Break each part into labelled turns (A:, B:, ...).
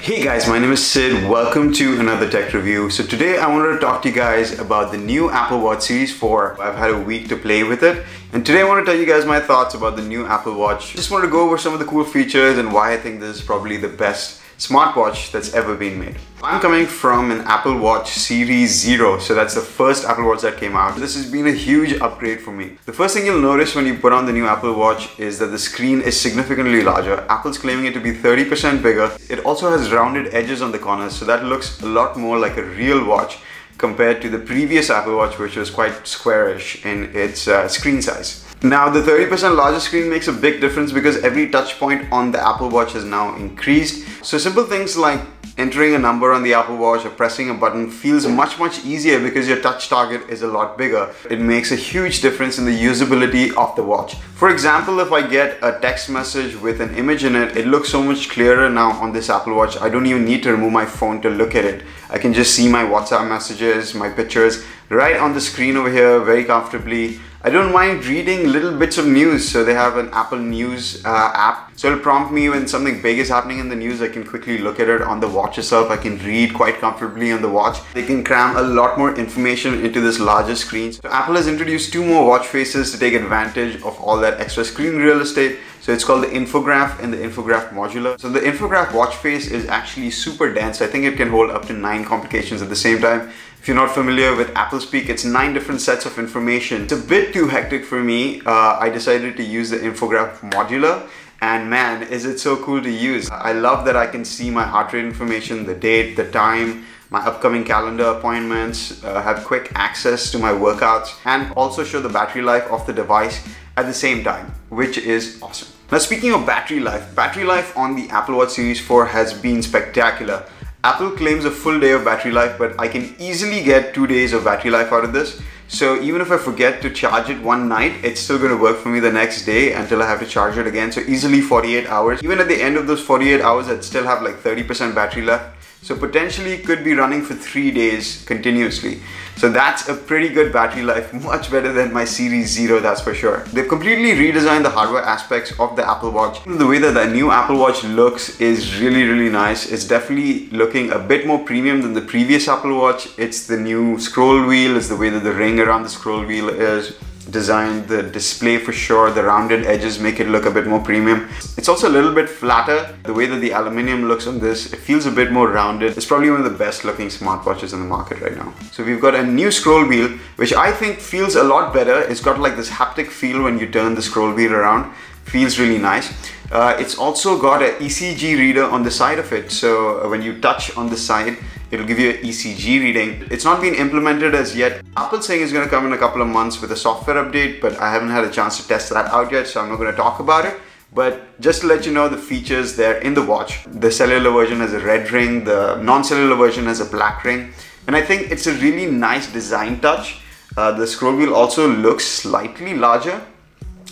A: Hey guys, my name is Sid. Welcome to another tech review. So today I wanted to talk to you guys about the new Apple Watch Series 4. I've had a week to play with it. And today I want to tell you guys my thoughts about the new Apple Watch. Just want to go over some of the cool features and why I think this is probably the best smartwatch that's ever been made. I'm coming from an Apple Watch Series 0, so that's the first Apple Watch that came out. This has been a huge upgrade for me. The first thing you'll notice when you put on the new Apple Watch is that the screen is significantly larger. Apple's claiming it to be 30% bigger. It also has rounded edges on the corners, so that looks a lot more like a real watch compared to the previous Apple Watch, which was quite squarish in its screen size. Now, the 30% larger screen makes a big difference because every touch point on the Apple Watch has now increased. So simple things like entering a number on the Apple Watch or pressing a button feels much easier because your touch target is a lot bigger. It makes a huge difference in the usability of the watch. For example, if I get a text message with an image in it, it looks so much clearer now on this Apple Watch. I don't even need to remove my phone to look at it. I can just see my WhatsApp messages, my pictures right on the screen over here very comfortably. I don't mind reading little bits of news, so they have an Apple News app. So it'll prompt me when something big is happening in the news. I can quickly look at it on the watch itself. I can read quite comfortably on the watch. They can cram a lot more information into this larger screen. So Apple has introduced 2 more watch faces to take advantage of all that extra screen real estate. So it's called the infograph and the infograph modular. So the infograph watch face is actually super dense. I think it can hold up to 9 complications at the same time. If you're not familiar with Apple Speak, it's 9 different sets of information. It's a bit too hectic for me. I decided to use the infograph modular, and man, is it so cool to use. I love that I can see my heart rate information, the date, the time, my upcoming calendar appointments, have quick access to my workouts, and also show the battery life of the device at the same time, which is awesome. Now, speaking of battery life on the Apple Watch Series 4 has been spectacular. Apple claims a full day of battery life, but I can easily get 2 days of battery life out of this. So even if I forget to charge it one night, it's still going to work for me the next day until I have to charge it again. So easily 48 hours. Even at the end of those 48 hours, I'd still have like 30% battery left. So potentially could be running for 3 days continuously. So that's a pretty good battery life, much better than my Series 0, that's for sure. They've completely redesigned the hardware aspects of the Apple Watch. The way that the new Apple Watch looks is really nice. It's definitely looking a bit more premium than the previous Apple Watch. It's the new scroll wheel, it's the way that the ring around the scroll wheel is designed, the display for sure, the rounded edges make it look a bit more premium. It's also a little bit flatter. The way that the aluminium looks on this, it feels a bit more rounded. It's probably one of the best looking smartwatches in the market right now. So we've got a new scroll wheel, which I think feels a lot better. It's got like this haptic feel when you turn the scroll wheel around. Feels really nice. It's also got an ECG reader on the side of it. So when you touch on the side, it'll give you an ECG reading. It's not been implemented as yet. Apple's saying it's going to come in a couple of months with a software update, but I haven't had a chance to test that out yet, so I'm not going to talk about it. But just to let you know the features there in the watch, the cellular version has a red ring, the non-cellular version has a black ring. And I think it's a really nice design touch. The scroll wheel also looks slightly larger,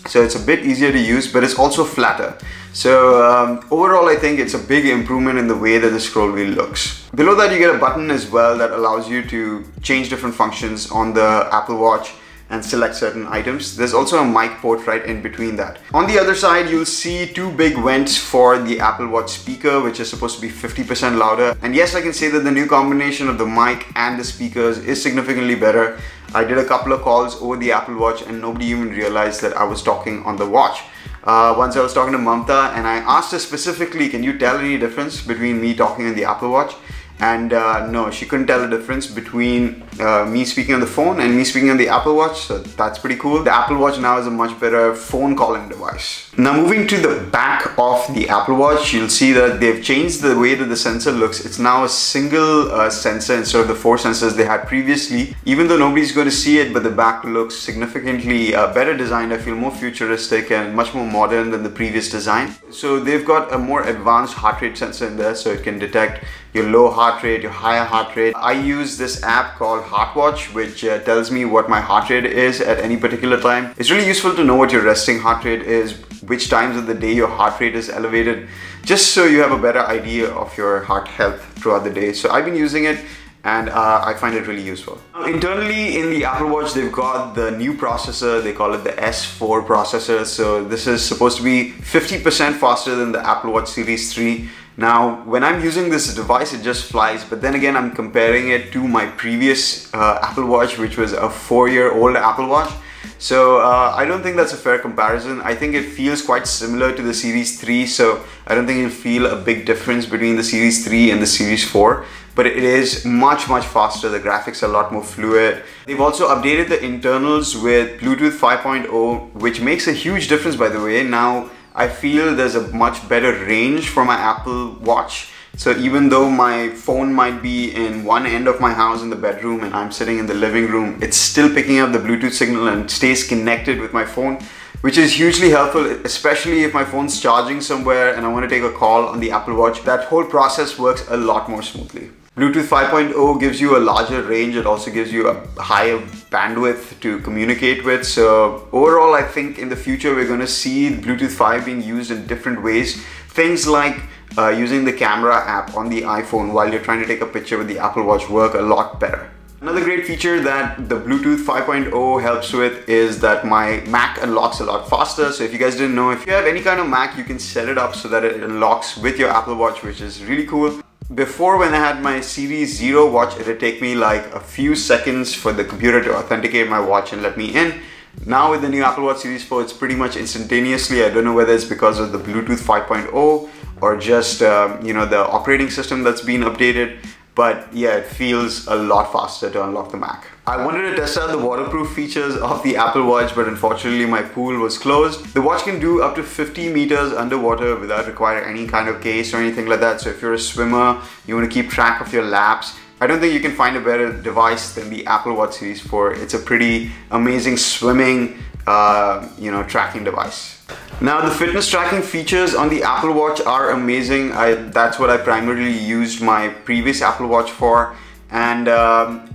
A: so it's a bit easier to use, but it's also flatter. So overall, I think it's a big improvement in the way that the scroll wheel looks. Below that, you get a button as well that allows you to change different functions on the Apple Watch and select certain items. There's also a mic port right in between that. On the other side, you'll see 2 big vents for the Apple Watch speaker, which is supposed to be 50% louder. And yes, I can say that the new combination of the mic and the speakers is significantly better. I did a couple of calls over the Apple Watch and nobody even realized that I was talking on the watch. Once I was talking to Mamta and I asked her specifically, can you tell any difference between me talking on the Apple Watch? And no, she couldn't tell the difference between me speaking on the phone and me speaking on the Apple Watch, so that's pretty cool. The Apple Watch now is a much better phone calling device. Now moving to the back of the Apple Watch, you'll see that they've changed the way that the sensor looks. It's now a single sensor instead of the 4 sensors they had previously. Even though nobody's going to see it, but the back looks significantly better designed. I feel more futuristic and much more modern than the previous design. So they've got a more advanced heart rate sensor in there, so it can detect your low heart rate, your higher heart rate. I use this app called Heartwatch, which tells me what my heart rate is at any particular time. It's really useful to know what your resting heart rate is, which times of the day your heart rate is elevated, just so you have a better idea of your heart health throughout the day. So I've been using it and I find it really useful. Internally in the Apple Watch, they've got the new processor. They call it the S4 processor. So this is supposed to be 50% faster than the Apple Watch Series 3. Now, when I'm using this device, it just flies, but then again, I'm comparing it to my previous Apple Watch, which was a 4-year-old Apple Watch. So I don't think that's a fair comparison. I think it feels quite similar to the Series 3, so I don't think you'll feel a big difference between the Series 3 and the Series 4, but it is much faster. The graphics are a lot more fluid. They've also updated the internals with Bluetooth 5.0, which makes a huge difference, by the way. Now, I feel there's a much better range for my Apple Watch. So even though my phone might be in one end of my house in the bedroom and I'm sitting in the living room, it's still picking up the Bluetooth signal and stays connected with my phone, which is hugely helpful, especially if my phone's charging somewhere and I want to take a call on the Apple Watch. That whole process works a lot more smoothly. Bluetooth 5.0 gives you a larger range. It also gives you a higher bandwidth to communicate with. So overall, I think in the future, we're going to see Bluetooth 5 being used in different ways. Things like using the camera app on the iPhone while you're trying to take a picture with the Apple Watch work a lot better. Another great feature that the Bluetooth 5.0 helps with is that my Mac unlocks a lot faster. So if you guys didn't know, if you have any kind of Mac, you can set it up so that it unlocks with your Apple Watch, which is really cool. Before, when I had my Series 0 watch, it would take me like a few seconds for the computer to authenticate my watch and let me in. Now with the new Apple Watch Series 4, it's pretty much instantaneously. I don't know whether it's because of the Bluetooth 5.0 or just the operating system that's been updated. But yeah, it feels a lot faster to unlock the Mac. I wanted to test out the waterproof features of the Apple Watch, but unfortunately my pool was closed. The watch can do up to 50 meters underwater without requiring any kind of case or anything like that. So if you're a swimmer, you want to keep track of your laps, I don't think you can find a better device than the Apple Watch Series 4. It's a pretty amazing swimming tracking device. Now, the fitness tracking features on the Apple Watch are amazing. That's what I primarily used my previous Apple Watch for. And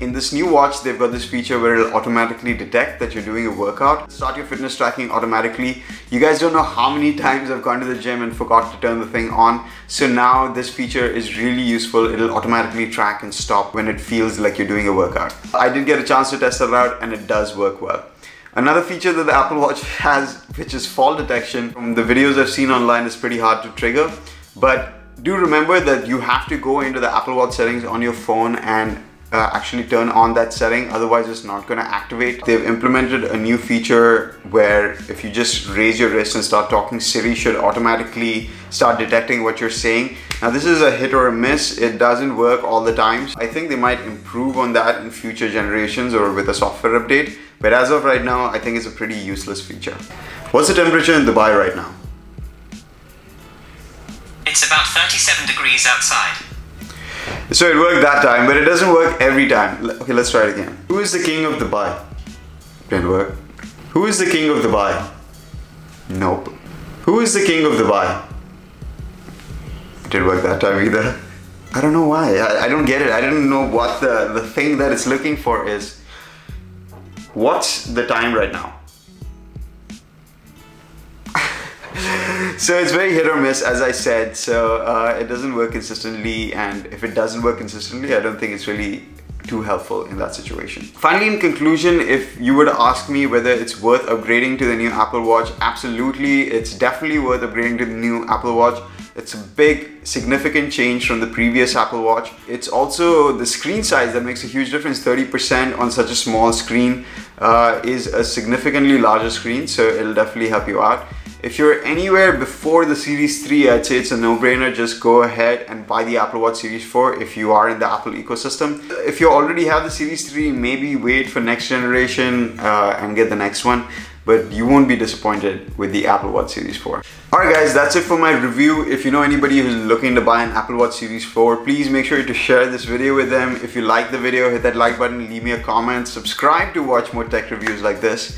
A: in this new watch, they've got this feature where it'll automatically detect that you're doing a workout. Start your fitness tracking automatically. You guys don't know how many times I've gone to the gym and forgot to turn the thing on. So now this feature is really useful. It'll automatically track and stop when it feels like you're doing a workout. I did get a chance to test it out and it does work well. Another feature that the Apple Watch has, which is fall detection. From the videos I've seen online, is pretty hard to trigger, but do remember that you have to go into the Apple Watch settings on your phone and actually turn on that setting, otherwise it's not going to activate. They've implemented a new feature where if you just raise your wrist and start talking, Siri should automatically start detecting what you're saying. Now this is a hit or a miss. It doesn't work all the time. I think they might improve on that in future generations or with a software update, but as of right now, I think it's a pretty useless feature. What's the temperature in Dubai right now?
B: It's about 37 degrees outside.
A: So it worked that time, but it doesn't work every time. Okay, let's try it again. Who is the king of Dubai? Didn't work. Who is the king of Dubai? Nope. Who is the king of Dubai? Didn't work that time either. I don't know why. I don't get it. I don't know what the thing that it's looking for is. What's the time right now? So it's very hit or miss, as I said. So it doesn't work consistently, and if it doesn't work consistently, I don't think it's really too helpful in that situation. Finally, in conclusion, if you were to ask me whether it's worth upgrading to the new Apple Watch, absolutely, it's definitely worth upgrading to the new Apple Watch. It's a big, significant change from the previous Apple Watch. It's also the screen size that makes a huge difference. 30% on such a small screen is a significantly larger screen, so it'll definitely help you out. If you're anywhere before the Series 3, I'd say it's a no-brainer. Just go ahead and buy the Apple Watch Series 4 if you are in the Apple ecosystem. If you already have the Series 3, maybe wait for next generation and get the next one. But you won't be disappointed with the Apple Watch Series 4. Alright guys, that's it for my review. If you know anybody who's looking to buy an Apple Watch Series 4, please make sure to share this video with them. If you like the video, hit that like button, leave me a comment, subscribe to watch more tech reviews like this.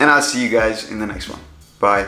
A: And I'll see you guys in the next one. Bye.